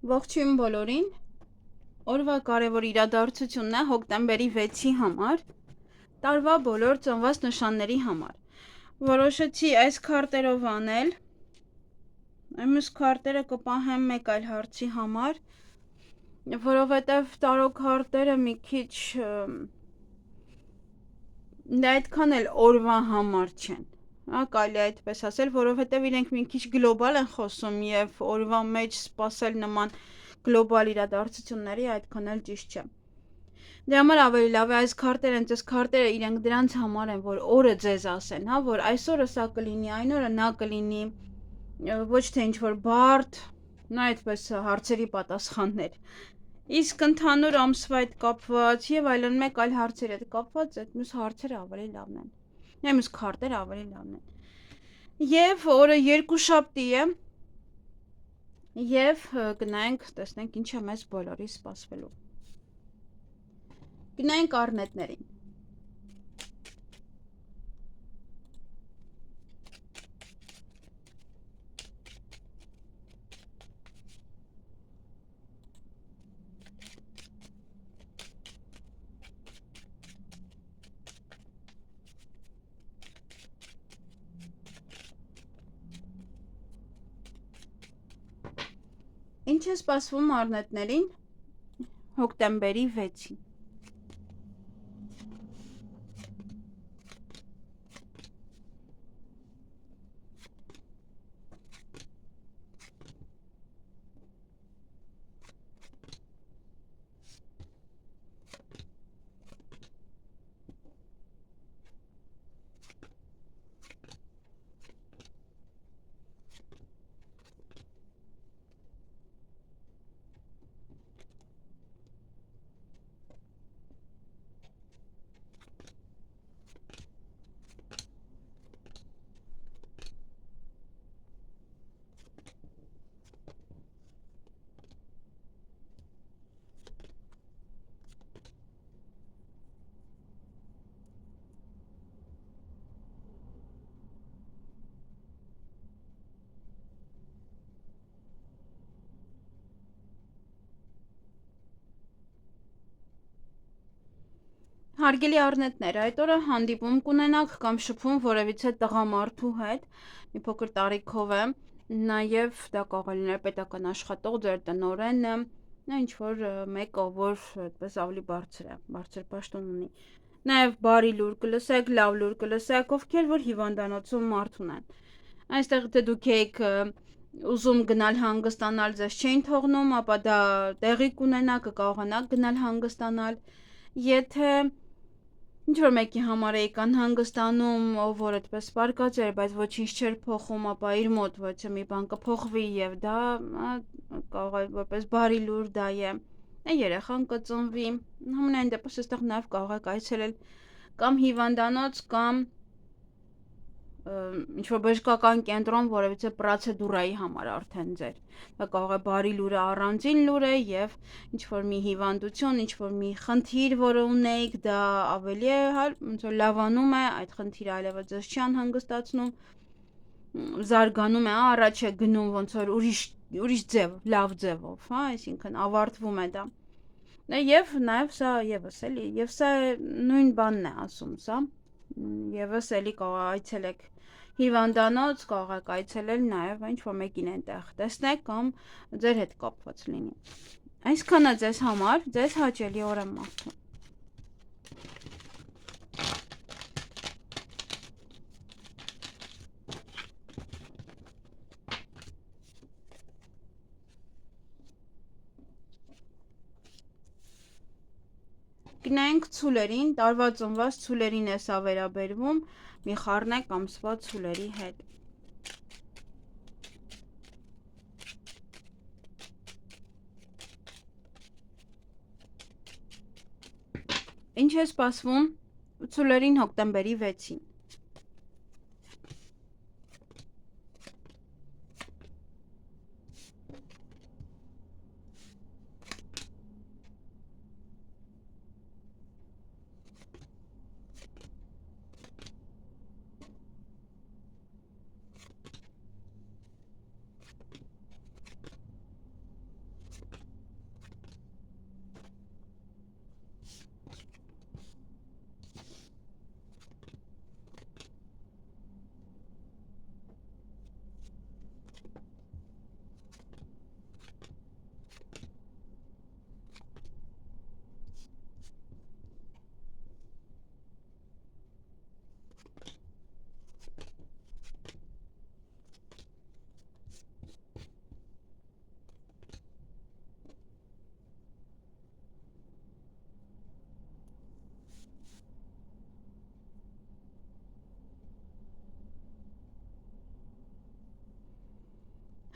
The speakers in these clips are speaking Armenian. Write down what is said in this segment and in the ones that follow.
Ողջույն բոլորին, օրվա կարևոր իրադարձությունն է հոկտեմբերի 6-ի համար, տարվա բոլոր ծնված նշանների համար։ Որոշեցի այս քարտերով անել, մյուս քարտերը կպահեմ մեկ այլ հարցի համար, որովհետև տարո քարտերը մի քիչ այդքան էլ օրվա համար չեն, կարելի այդպես ասել, որովհետև իրենք մի քիչ գլոբալ են խոսում և օրվա մեջ սպասել նման գլոբալ իրադարձությունների այդքան էլ ճիշտ չէ։ Դրա համար ավելի լավ է այս քարտերը, այս քարտերը իրենք դրանց համար են, որ օրը ձեզ ասեն, որ այսօրը սա կլինի, այն օրը նա կլինի, ոչ թե ինչ-որ բարդ, այդպես հարցերի պատասխաններ։ Իսկ ընդհանուր ամսվա հետ կապված և այլն մեկ այլ հարցերի հետ կապված այդ մյուս հարցերը ավելի լավն են, մյուս քարտերը ավելի լավն են։ Եվ օրը երկուշաբթի է, և գնանք տեսնենք ինչ է մեզ բոլորի սպասվելու։ Գնանք առնետներին։ Ինչ է սպասվում առնետներին հոկտեմբերի 6-ին։ Հարգելի առնետներ, այդ օրը հանդիպում կունենաք կամ շփում որևիցե տղամարդու հետ, մի փոքր տարիքով է, նաև դա կարող է լինել պետական աշխատող, ձեր տնօրենը, ինչ-որ մեկը, որ այդպես ավելի բարձր է, բարձր պաշտոն ունի։ Նաև բարի լուր կլսեք, լավ լուր կլսեք, ովքեր որ հիվանդանոցում մարդ ունեն։ Այստեղ թե դուք եք ուզում գնալ հանգստանալ, ձեզ չէին թողնում, ապա դա տեղի կունենա, կկարողանաք գնալ հանգստանալ, եթե ինչ-որ մեկի համար էիք անհանգստանում, ով որ այդպես պարկած էր, բայց ոչինչ չէր փոխում, ապա իր մոտ ոչ մի բան կփոխվի և դա կարող է որպես բարի լուր դա է, երեխան կծնվի, համենայն դեպս այստեղ նաև կարող եք այցելել կամ հիվանդանոց կամ ինչ-որ բժշկական կենտրոն որևիցե պրոցեդուրայի համար արդեն ձեր, դա կարող է բարի լուրը առանձին լուր է և ինչ-որ մի հիվանդություն, ինչ-որ մի խնդիր, որը ունեիք, դա ավելի է ոնց որ լավանում է, այդ խնդիրը այլևս ձեզ չի անհանգստացնում, զարգանում է, առաջ է գնում ոնց որ ուրիշ ձև, լավ ձևով, այսինքն ավարտվում է դա։ Եվ նաև սա ևս էլի, և սա նույն բանն է ասում սա, ևս էլի կարող այցելեք հիվանդանոց, կարող եք այցելել նաև ինչ-որ մեկին այնտեղ տեսնեք կամ ձեր հետ կապված լինի։ Այսքանը ձեզ համար, ձեզ հաճելի օր եմ մաղթում։ Գնանք ցուլերին, տարվա ծնված ցուլերին է սա վերաբերվում, մի խառնեք ամսվա ցուլերի հետ։ Ինչ է սպասվում ցուլերին հոկտեմբերի 6-ին։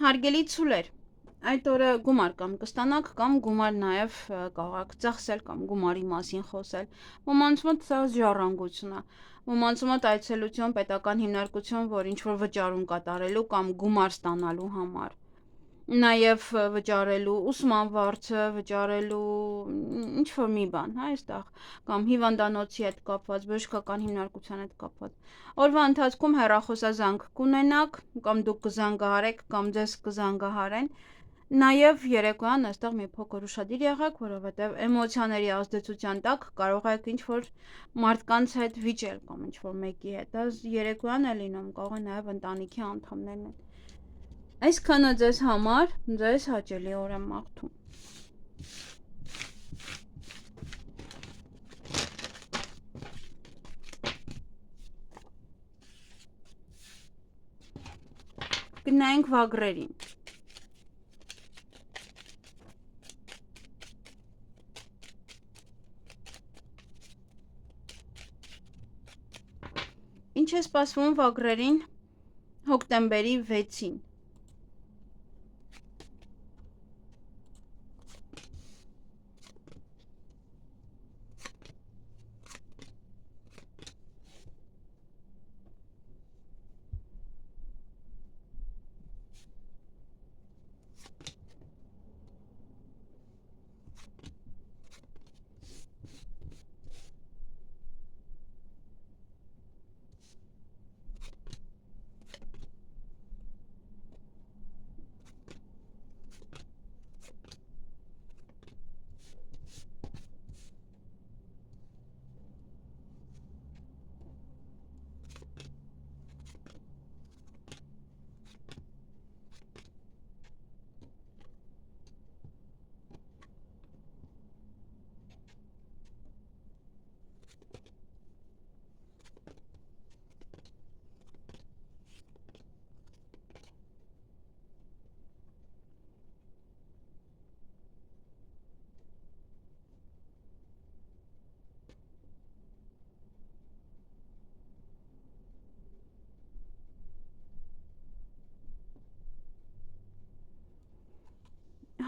Հարգելի ցուլեր, այդ օրը գումար կամ կստանաք կամ գումար նաև կարող ծախսել կամ գումարի մասին խոսել։ Ոմանց մոտ սա ժառանգություն է։ Ոմանց մոտ այցելություն, պետական հիմնարկություն, որ ինչ-որ վճարում կատարելու կամ գումար ստանալու համար։ Նաև վճարելու ուսման վարձը, վճարելու ինչ-որ մի բան, հա, այստեղ, կամ հիվանդանոցի հետ կապված, բժշկական հիմնարկության հետ կապված։ Օրվա ընթացքում հեռախոսազանգ կունենաք, կամ դուք կզանգահարեք, կամ ձեզ կզանգահարեն։ Նաև երեկոյան այստեղ մի փոքր ուշադիր եղեք, որովհետև էմոցիաների ազդեցության տակ կարող եք ինչ-որ մարդկանց հետ վիճել կամ ինչ-որ մեկի հետ։ Դա երեկոյան է լինում, կարող է նաև ընտանիքի անդամներն են։ Այսքանը ձեզ համար, ձեզ հաճելի օր եմ մաղթում։ Գնայինք վագրերին։ Ինչ է սպասվում վագրերին հոկտեմբերի 6-ին։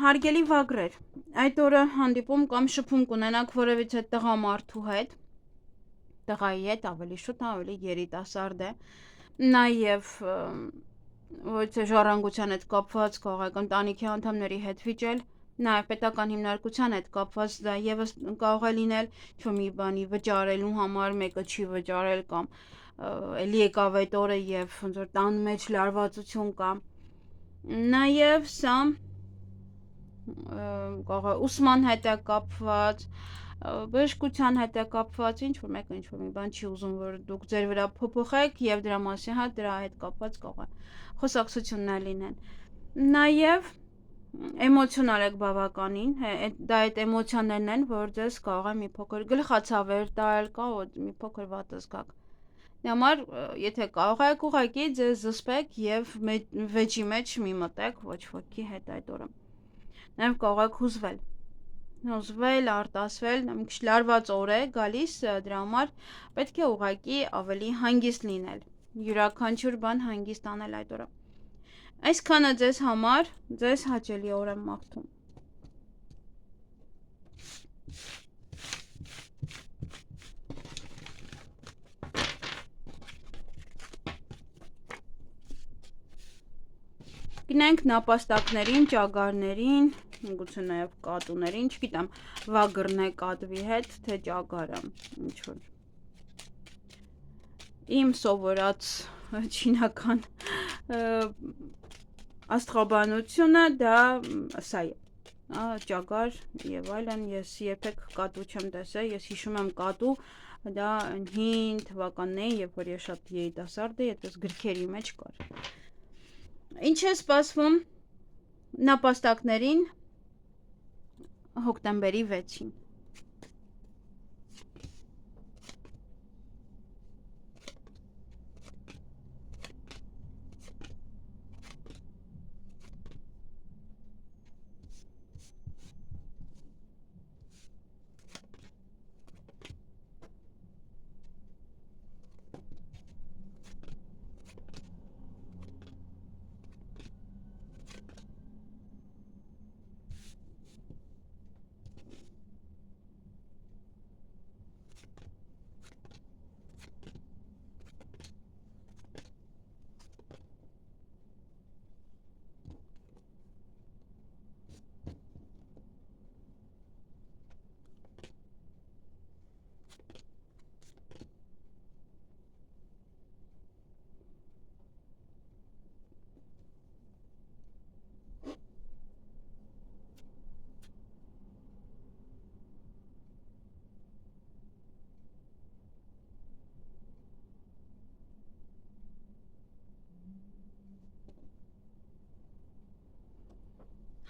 Հարգելի վագրեր, այդ օրը հանդիպում կամ շփում կունենաք որևիցե տղամարդու հետ, տղայի հետ ավելի շուտ, ավելի երիտասարդ է, նաև որևիցե ժառանգության հետ կապված կարող եք ընտանիքի անդամների հետ վիճել, նաև պետական հիմնարկության հետ կապված դա եւս կարող է լինել ինչ-որ մի բանի վճարելու համար, մեկը չի վճարել կամ էլի եկավ այդ օրը եւ ոնց որ տան մեջ լարվածություն կա։ Նաև սա կարող է ուսման հետ է կապված, բժշկության հետ է կապված, ինչ-որ մեկը ինչ-որ մի բան չի ուզում, որ դուք ձեր վրա փոփոխեք եւ դրա մասին հա դրա հետ կապված կարող է խոսակցություններ լինեն։ Նաև էմոցիոնալ եք բավականին, դա այդ էմոցիաներն են, որ ձեզ կարող է մի փոքր գլխացավեր տալ, կարող մի փոքր վատ զգաք։ Դրա համար, եթե կարող եք ուղղակի ձեզ զսպեք եւ վեճի մեջ մի մտեք ոչ ոքի հետ այդ օրը։ Նաև կարող եք հուզվել, արտասվել, մի քիչ լարված օր է գալիս, դրա համար պետք է ուղղակի ավելի հանգիստ լինել։ Յուրաքանչյուր բան հանգիստ անել այդ օրը։ Այսքանը ձեզ համար, ձեզ հաճելի օր եմ մաղթում։ Գնանք նապաստակներին, ճագարներին, գուցե նաև կատուներին, չգիտեմ, վագրն է կատվի հետ, թե ճագարը, ինչ որ։ Իմ սովորած չինական աստղաբանությունը դա սա է, ճագար եւ այլն, ես երբեք կատու չեմ տեսել, ես հիշում եմ կատու, դա հին թվականներին, երբ որ ես շատ երիտասարդ էի, այդպես գրքերի մեջ կար։ Ինչ է սպասվում նապաստակներին հոկտեմբերի 6-ին։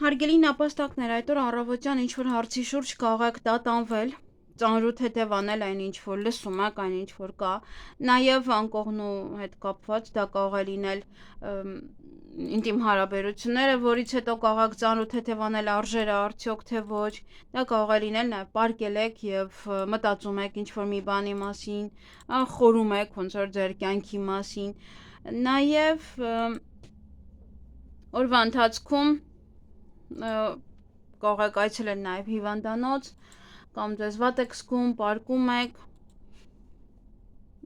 Հարգելի նապաստակներ, այդ օր առավոտյան ինչ-որ հարցի շուրջ կարող եք տատանվել, ծանրութ հետև անել այն ինչ-որ լսում եք, այն ինչ-որ կա, նաև անկողնու հետ կապված, դա կարող է լինել ինտիմ հարաբերությունները, որից հետո կարող եք ծանրութ հետև անել արժերը արդյոք թե ոչ, դա կարող է լինել նաև պարկել եք և մտածում եք ինչ-որ մի բանի մասին, խորում եք ոնց որ ձեր կյանքի մասին, նաև օրվա ընթացքում կարող եք այցելել նաև հիվանդանոց, կամ ձեզ վատ եք զգում, պարկում եք,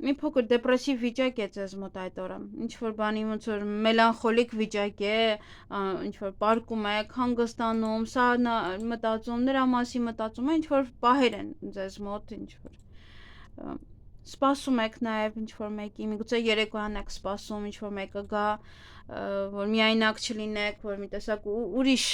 մի փոքր դեպրեսիվ վիճակ է ձեզ մոտ այդ օրը, ինչ-որ բանի ոնց որ մելանխոլիկ վիճակ է, ինչ-որ պարկում եք, հանգստանում, սա մտածում, նրա մասին մտածում, ինչ-որ պահեր են ձեզ մոտ, ինչ-որ սպասում եք նաև ինչ-որ մեկի, միգուցե երեկոյան եք սպասում, ինչ-որ մեկը գա, որ միայնակ չլինեք, որ մի տեսակ ուրիշ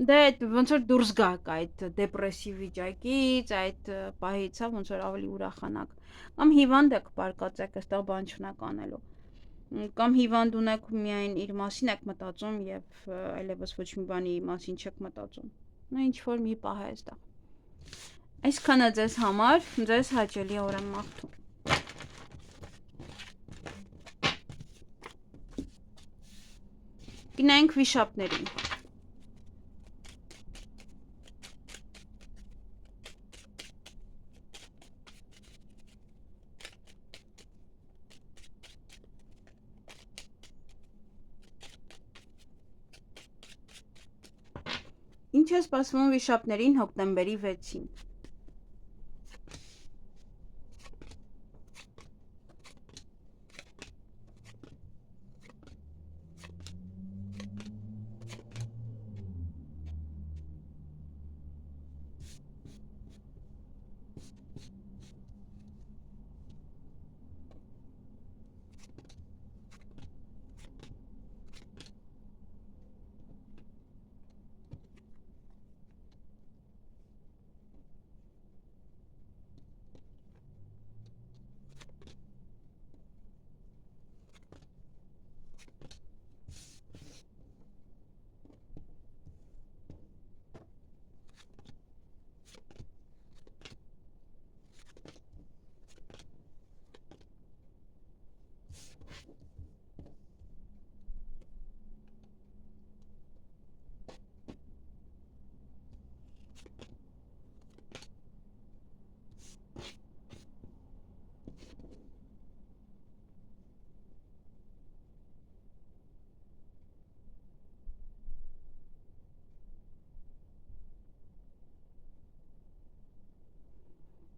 դե ոնց որ դուրս գաք այդ դեպրեսիվ վիճակից, այդ պահից, ոնց որ ավելի ուրախանաք, կամ հիվանդ եք պարկած եք, այստեղ բան չունեք անելու, կամ հիվանդ ունեք միայն իր մասին եք մտածում և այլևս ոչ մի բանի մասին չեք մտածում, ինչ-որ մի պահ է այստեղ, այսքանը ձեզ համար, ձեզ հաճելի օր եմ մաղթում։ Գնանք վիշապներին։ Ինչ է սպասվում վիշապներին հոկտեմբերի 6-ին։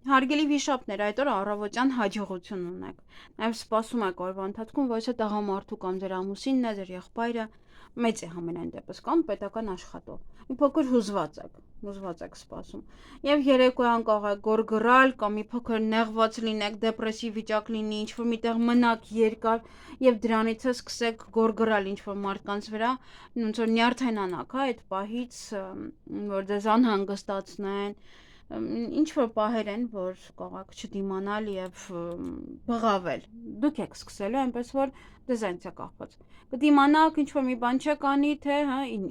Հարգելի վիշապներ, այդ օրը առավոտյան հաջողություն ունեք, նաև սպասում եք օրվա ընթացքում, որ եթե տղամարդու կամ ձեր ամուսինն է, ձեր եղբայրը մեծ է համենայն դեպս կամ պետական աշխատող, մի փոքր հուզված եք սպասում, և երեկոյան կարող եք գոռգռալ կամ մի փոքր նեղված լինեք, դեպրեսիվ վիճակ լինի, ինչ-որ միտեղ մնաք երկար և դրանից է սկսեք գոռգռալ ինչ-որ մարդկանց վրա, ոնց որ նյարդայնանաք այդ պահից, որ ձեզ անհանգստացնեն, ինչ-որ պահեր են, որ կարող եք չդիմանալ և բղավել, դուք եք սկսելու, այնպես որ ձեզանից է կախված, կդիմանաք, ինչ-որ մի բան չեք անի, թե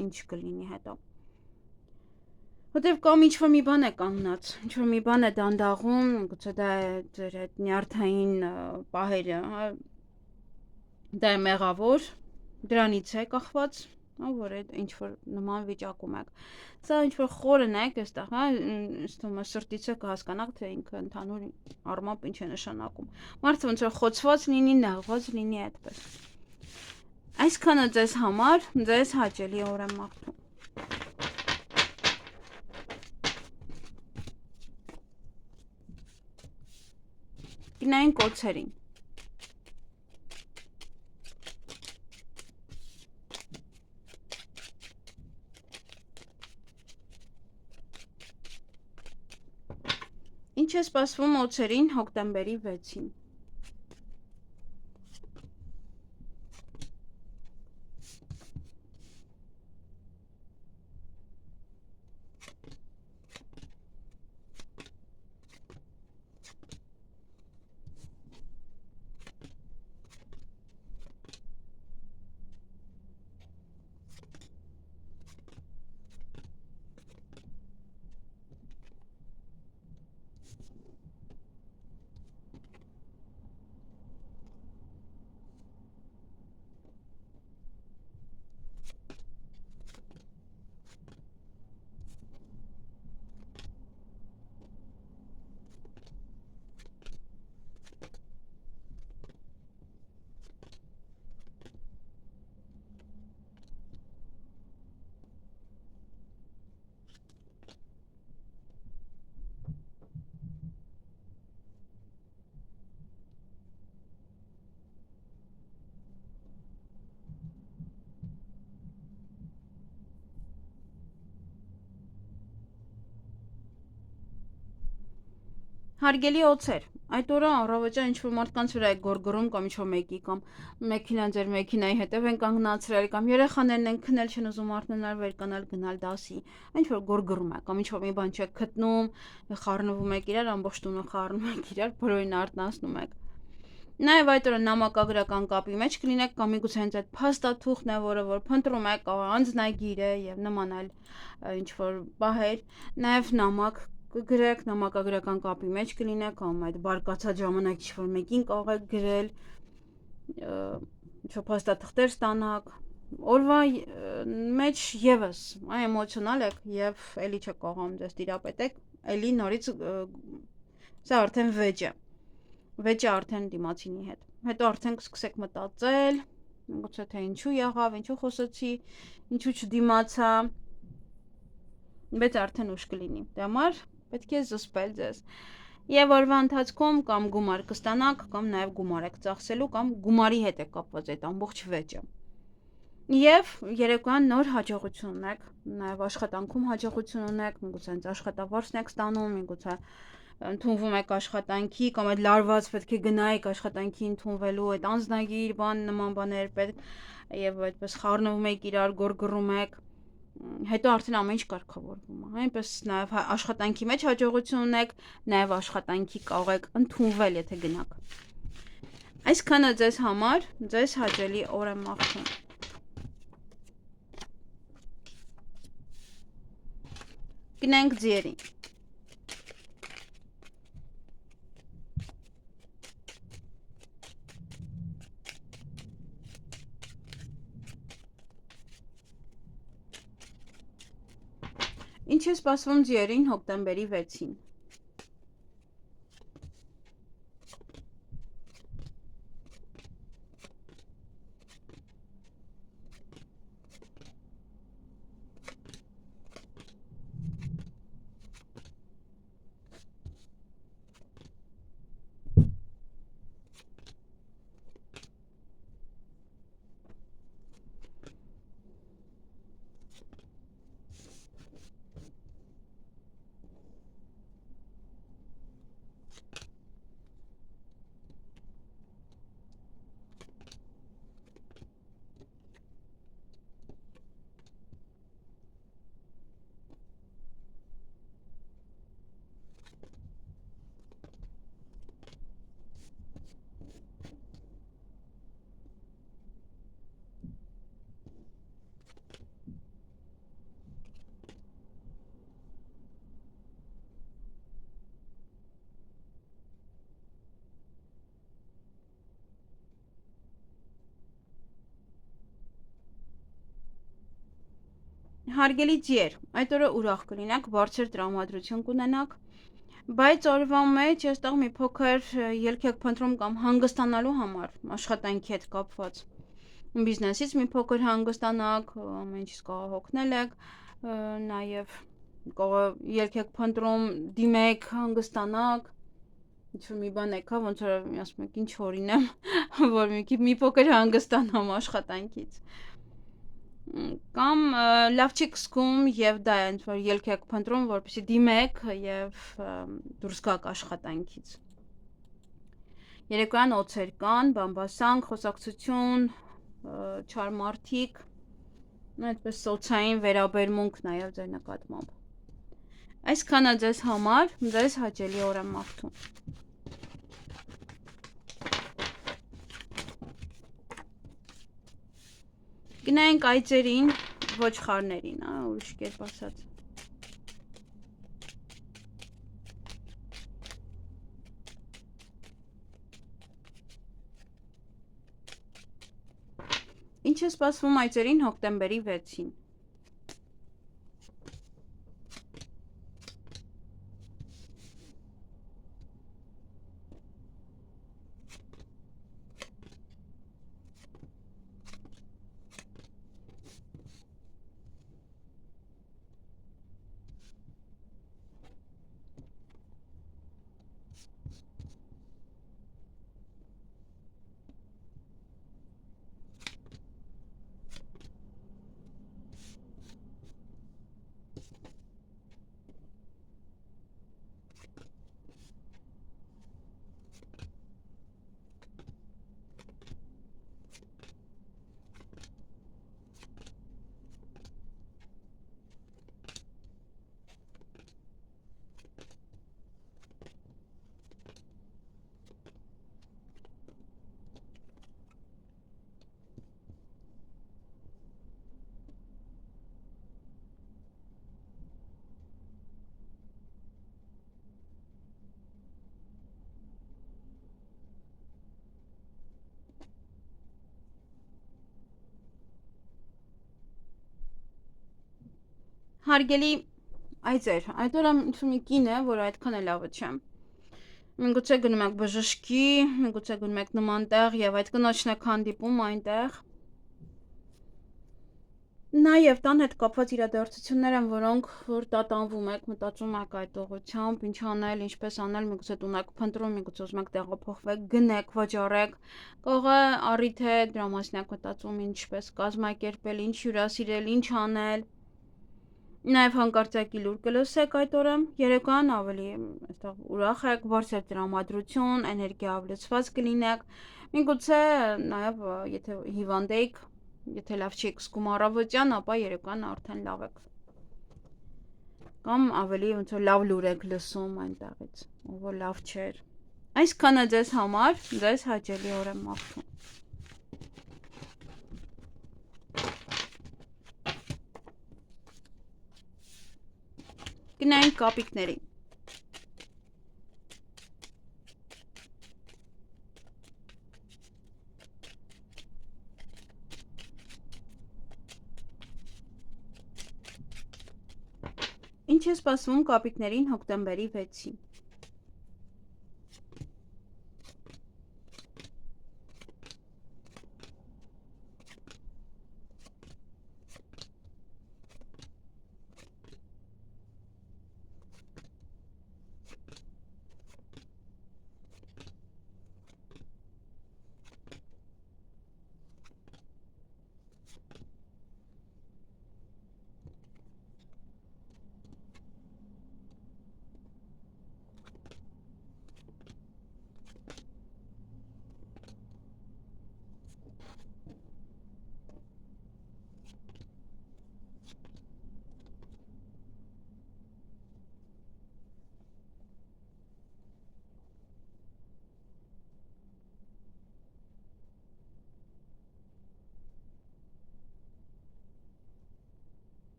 ինչ կլինի հետո, որտև կամ ինչ-որ մի բան է կանգնած, ինչ-որ մի բան է դանդաղում, գուցե դա է ձեր այդ նյարդային պահերը, դա է մեղավոր, դրանից է կախված, որ ինչ-որ նման վիճակում եք, սա ինչ-որ խորն եք այստեղ, սրտից է կհասկանաք, թե ինքը ընդհանուր առմամբ ինչ է նշանակում, մարդը ոնց որ խոցված լինի, նեղված լինի այդպես, այսքանը ձեզ համար, ձեզ հաճելի օր եմ մաղթում։ Գնանք օձերին։ Ինչ է սպասվում օձերին հոկտեմբերի 6-ին։ Հարգելի օձեր, այդ օրը առավոտյան ինչ-որ մարդկանց վրա եք գորգռում կամ ինչ-որ մեկի կամ մեքենան ձեր մեքենայի հետև են կանգնացրել կամ երեխաներն են քնել չեն ուզում արթնանալ վերկանալ գնալ դասի, ինչ-որ գորգռում եք կամ ինչ-որ մի բան չեք գտնում, խառնվում եք իրար, ամբողջ տունը խառնում եք իրար, բոլորին արթնացնում եք։ Նաև այդ օրը նամակագրական կապի մեջ կլինեք կամ միգուցե հենց այդ փաստաթուղթն է, որը որ փնտրում եք, կարող անձնագիր է եւ նման այլ ինչ-որ բաներ, նաև նամակ կգրեք, նամակագրական կապի մեջ կլինեք, կամ այդ բարկացած ժամանակ ինչ-որ մեկին կարող եք գրել, ինչ-որ փաստաթղթեր ստանաք, օրվա մեջ եւս էմոցիոնալ եք եւ էլի չեք կարողանում դες տիրապետեք, էլի նորից սա արդեն վեճ է արդեն դիմացինի հետ։ Հետո արդեն կսկսեք մտածել, գուցե թե ինչու եղավ, ինչու խոսեցի, ինչու չդիմացա, բայց արդեն ուշ կլինի։ Դե համար պետք է զսպել ձեզ։ Եվ օրվա ընթացքում կամ գումար կստանաք, կամ նաև գումար եք ծախսելու, կամ գումարի հետ է կապված այդ ամբողջ վեճը։ Եվ երեկոյան նոր հաջողություն ունեք, նաև աշխատանքում հաջողություն ունեք, միգուցե հենց աշխատավարձն եք ստանում, միգուցե ընդունվում եք աշխատանքի կամ այդ լարված պետք է գնայիք աշխատանքի ընդունվելու այդ անձնագիր բան նման բաներ պետք եւ այդպես խառնվում եք իրար գորգռում եք հետո արդեն ամեն ինչ կարգավորվում է այնպես նաեւ աշխատանքի մեջ հաջողություն ունեք նաեւ աշխատանքի կարող եք ընդունվել եթե գնաք այսքանը ձեզ համար ձեզ հաճելի օր եմ մաղթում գնանք ձիերին Ինչ է սպասվում ձիերին հոկտեմբերի 6-ին։ Հարգելի ձիեր, այդ օրը ուրախ կլինեք, բարձր տրամադրություն կունենաք, բայց օրվա մեջ այստեղ մի փոքր ելք եք փնտրում կամ հանգստանալու համար աշխատանքի հետ կապված բիզնեսից մի փոքր հանգստանաք, ամեն ինչից կարող հոգնել եք, նաև ելք եք փնտրում, դիմեք, հանգստանաք, ինչ-որ մի բան եկա, ոնց որ ասում եք, ինչ օրինեմ, որ մի փոքր հանգստանամ աշխատանքից կամ լավ չի կսկում եւ դա է ինչ որ ելք եք փնտրում որպեսզի դիմեք եւ դուրս գաք աշխատանքից երեկոյան օծեր կան բամբասանք խոսակցություն չար մարդիկ այդպես սոցիալային վերաբերմունք նաեւ ձեր նկատմամբ այսքանը ձեզ համար ձեզ հաճելի օր եմ մաղթում Գնանք այծերին, ոչխարներին, ուրիշ կերպ ասած։ Ինչ է սպասվում այծերին հոկտեմբերի 6-ին։ Հարգելի այծեր, այդ օրը մի կին է, որ այդքան է լավը չէ։ Միգուցե գնում եք բժշկի, միգուցե գնում եք նման տեղ եւ այդ կնոջն եք հանդիպում այնտեղ։ Նաեւ տան հետ կապված իրադարձություններ են, որ տատանվում եք, մտածում եք այդ ուղղությամբ, ինչ անել, ինչպես անել, միգուցե տուն եք փնտրում, միգուցե ուզում եք տեղափոխվեք, գնեք, վաճառեք, կարող է առիթ է, դրա մասին եք մտածում, ինչպես կազմակերպել, ինչ հյուրասիրել, ինչ անել։ Նաև հանկարծակի լուր կլսեք այդ օրը, երեկոյան ավելի այստեղ ուրախ եք, բարձր տրամադրություն, էներգիա ավլեցված կլինեք, միգուցե նաև եթե հիվանդ եք, եթե լավ չեք զգում առավոտյան, ապա երեկոյան արդեն լավ եք։ Կամ ավելի ոնց որ լավ լուր եք լսում այնտեղից, որ լավ չէր։ Այսքանը ձեզ համար, ձեզ հաճելի օր եմ մաղթում։ Գնայինք կապիկների։ Ինչ է սպասվում կապիկներին հոկտեմբերի 6-ին։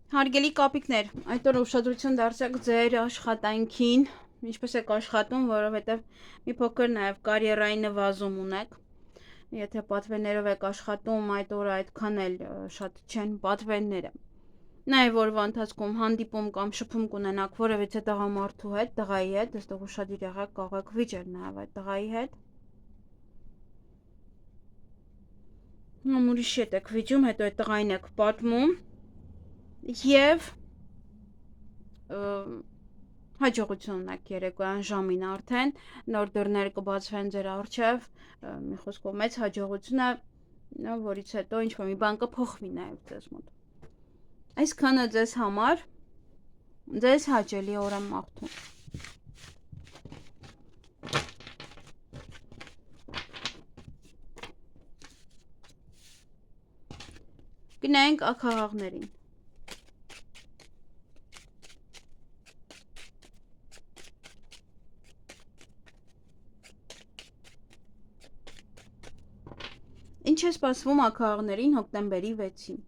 Հարգելի կապիկներ, այդ օրը ուշադրություն դարձրեք ձեր աշխատանքին, ինչպես եք աշխատում, որովհետև մի փոքր նաև կարիերայի նվազում ունեք։ Եթե պատվերներով եք աշխատում, այդ օրը այդքան էլ շատ չեն պատվերները։ Նաև օրվա ընթացքում հանդիպում կամ շփում կունենաք որևիցե տղամարդու հետ, տղայի հետ, այստեղ ուշադիր եղեք, կարող եք վիճել նաև այդ տղայի հետ։ Ուրիշ հետ եք վիճում, հետո այդ տղային եք պատմում եւ հաջողություն ունեք երեկոյան ժամին արդեն նոր դռներ կբացվեն ձեր առջև, մի խոսքով մեծ հաջողություն է, որից հետո ինչ-որ մի բան կփոխվի նաեւ ձեզ մոտ։ Այսքանը ձեզ համար, ձեզ հաճելի օր եմ մաղթում։ Գնայինք աքաղաղներին։ Ինչ է սպասվում աքաղաղներին հոկտեմբերի 6-ին։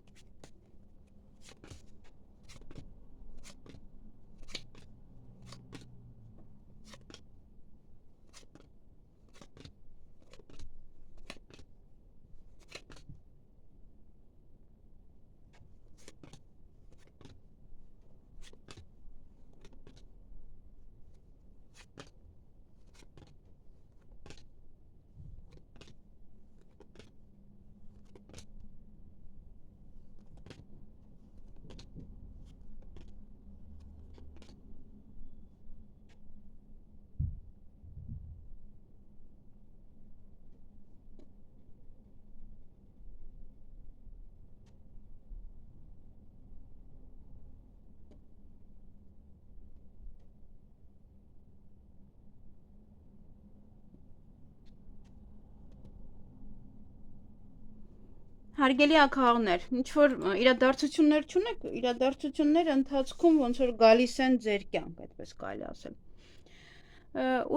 Հարգելի աքաղներ, ինչ որ իրադարձություններ չունեք, իրադարձությունները ընթացքում ոնց որ գալիս են ձեր կյանք, այդպես կարելի ասել։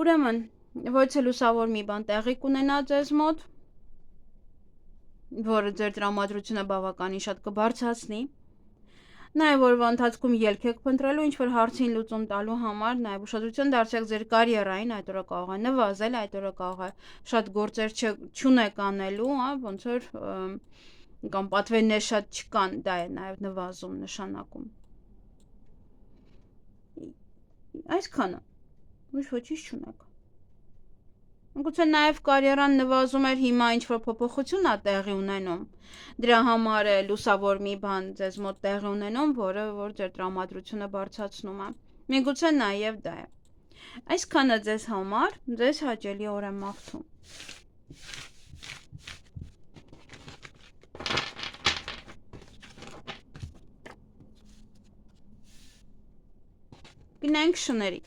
Ուրեմն, ոչ էլ լուսավոր մի բան տեղի կունենա ձեզ մոտ, որը ձեր տրամադրությունը բավականին շատ կբարձրացնի։ Նաև օրվա ընթացքում ելք եք փնտրելու ինչ-որ հարցին լուծում տալու համար, նաև ուշադրություն դարձրեք ձեր կարիերային, այդ օրը կարող է նվազել, այդ օրը կարող է շատ գործեր չունեք անելու, ոնց որ կամ պատվերներ շատ չկան, դա է նաև նվազում նշանակում։ Այսքանը, ոչ ոչինչ չունեք։ Գուցե նաև կարիերան նվազում էր, հիմա ինչ-որ փոփոխություն է տեղի ունենում։ Դրա համար է լուսավոր մի բան ձեզ մոտ տեղի ունենում, որը որ ձեր տրամադրությունը բարձրացնում է։ Միգուցե նաև դա է։ Այսքանը ձեզ համար, ձեզ հաճելի օր եմ մաղթում։ Գնանք շների։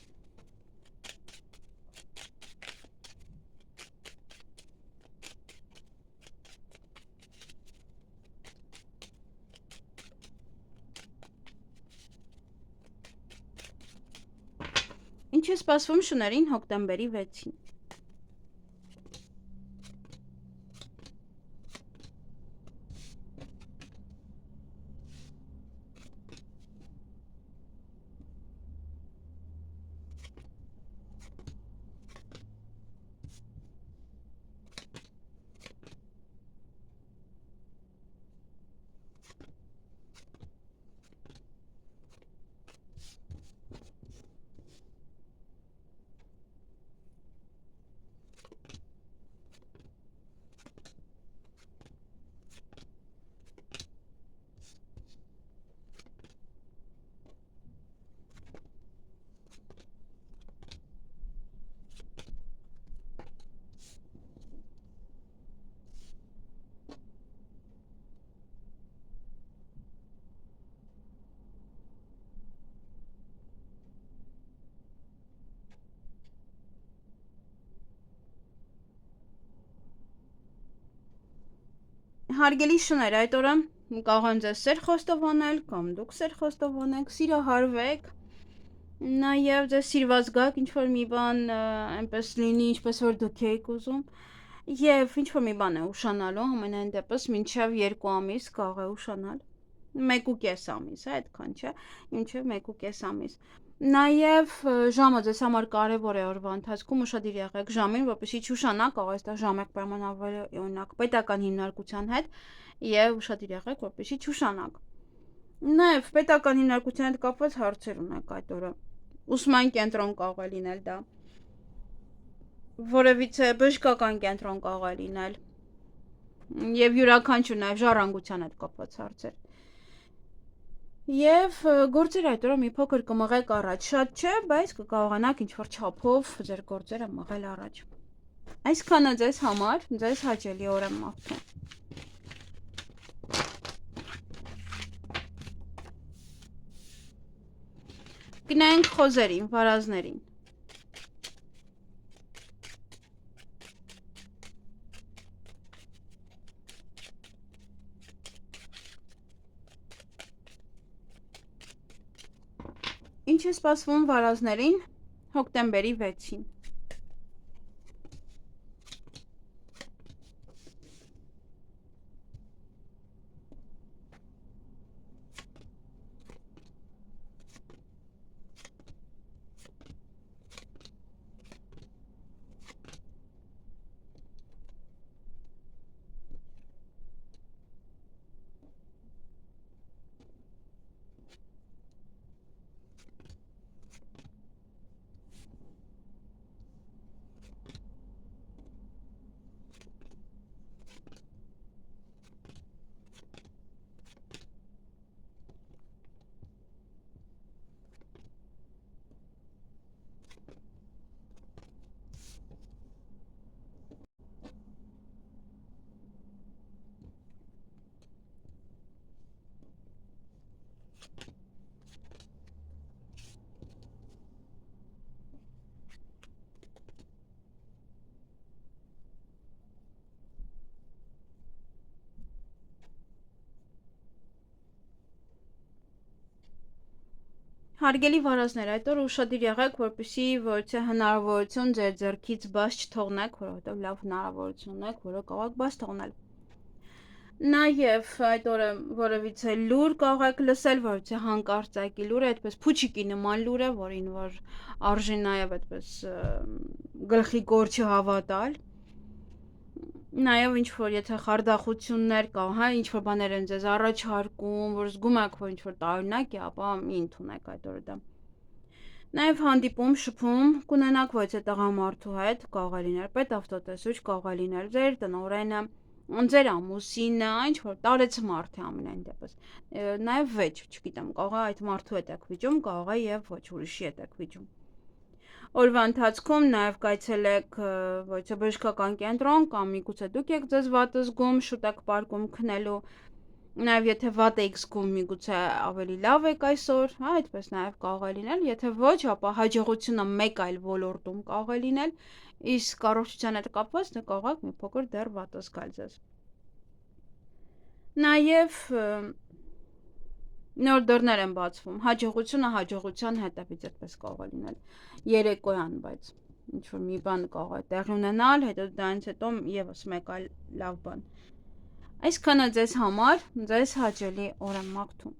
Ինչ է սպասվում շներին հոկտեմբերի 6-ին։ Հարգելի շներ, այդ օրը կարող եմ ձեզ սեր խոստովանել, կամ դուք սեր խոստովանեք, սիրահարվեք, նաև ձեզ սիրված գաք, ինչ-որ մի բան այնպես լինի, ինչպես որ դուք եք ուզում, և ինչ-որ մի բան է ուշանալու, ամենայն դեպս մինչև 2 ամիս կարող է ուշանալ, 1.5 ամիս, այդքան չէ, մինչև 1.5 ամիս։ Նաև ժամը ձեզ համար կարևոր է օրվա ընթացքում, ուշադիր եղեք ժամին, որպեսզի չուշանաք, կարող է այստեղ ժամ եք պայմանավորել օրինակ պետական հիմնարկության հետ եւ ուշադիր եղեք, որպեսզի չուշանաք։ Նաև պետական հիմնարկության հետ կապված հարցեր ունեք այդ օրը։ Ուսման կենտրոն կարող է լինել դա։ Որևիցե բժշկական կենտրոն կարող է լինել։ Եվ յուրաքանչյուր նաև ժառանգության հետ կապված հարցեր։ Եվ գործեր այդ օրը մի փոքր կմղեք առաջ, շատ չէ, բայց կկարողանաք ինչ-որ չափով ձեր գործերը մղել առաջ։ Այսքանը ձեզ համար, ձեզ հաճելի օր եմ մաղթում։ Գնանք խոզերին, վարազներին։ Ինչ է սպասվում վարազներին հոկտեմբերի 6-ին։ Հարգելի վարազներ, այդ օրը ուշադիր եղեք, որպեսզի որևէ հնարավորություն ձեր ձեռքից բաց չթողնեք, որովհետև լավ հնարավորություն ունեք, որը կարող եք բաց թողնել։ Նաև այդ օրը որևիցե լուր կարող եք լսել, որևիցե հանկարծակի լուր է, այդպես փուչիկի նման լուր է, որին որ արժի նաև այդպես գլխի գործ չհավատալ։ Նաև ինչ որ եթե խարդախություններ կա, հա, ինչ որ բաներ են ձեզ առաջարկում, որ զգում եք, որ ինչ որ տարօրինակ է, ապա մի ընդունեք այդ օրը դա։ Նաև հանդիպում, շփում կունենաք ոչ է տղամարդու հետ, կարող է լինել պետավտոտեսուչ, կարող է լինել ձեր տնօրենը, ձեր ամուսինը, ինչ որ տարեց մարդ է ամենայն դեպս։ Նաև վեճ, չգիտեմ, կարող է այդ մարդու հետ եք վիճում, կարող է եւ ոչ ուրիշի հետ եք վիճում։ Օրվա ընթացքում նաև կայցելեք ոչ է բժշկական կենտրոն կամ միգուցե դուք եք ձեզ վատ զգում, շուտ եք պարկում քնելու, նաև եթե վատ եք զգում, միգուցե ավելի լավ եք այսօր, հա, այդպես նաև կարող է լինել, եթե ոչ, ապա հաջողությունը մեկ այլ ոլորտում կարող է լինել, իսկ առողջության հետ կապված դե կարող եք մի փոքր դեռ վատ զգալ ձեզ։ Նաև նոր դռներ են բացվում, հաջողությունը հաջողության հետևից այդպես կարող է լինել երեկոյան, բայց ինչ որ մի բան կարող է տեղի ունենալ, հետո դրանից հետո եւս մեկ այլ լավ բան։ Այսքանը ձեզ համար, ձեզ հաճելի օր եմ մաղթում։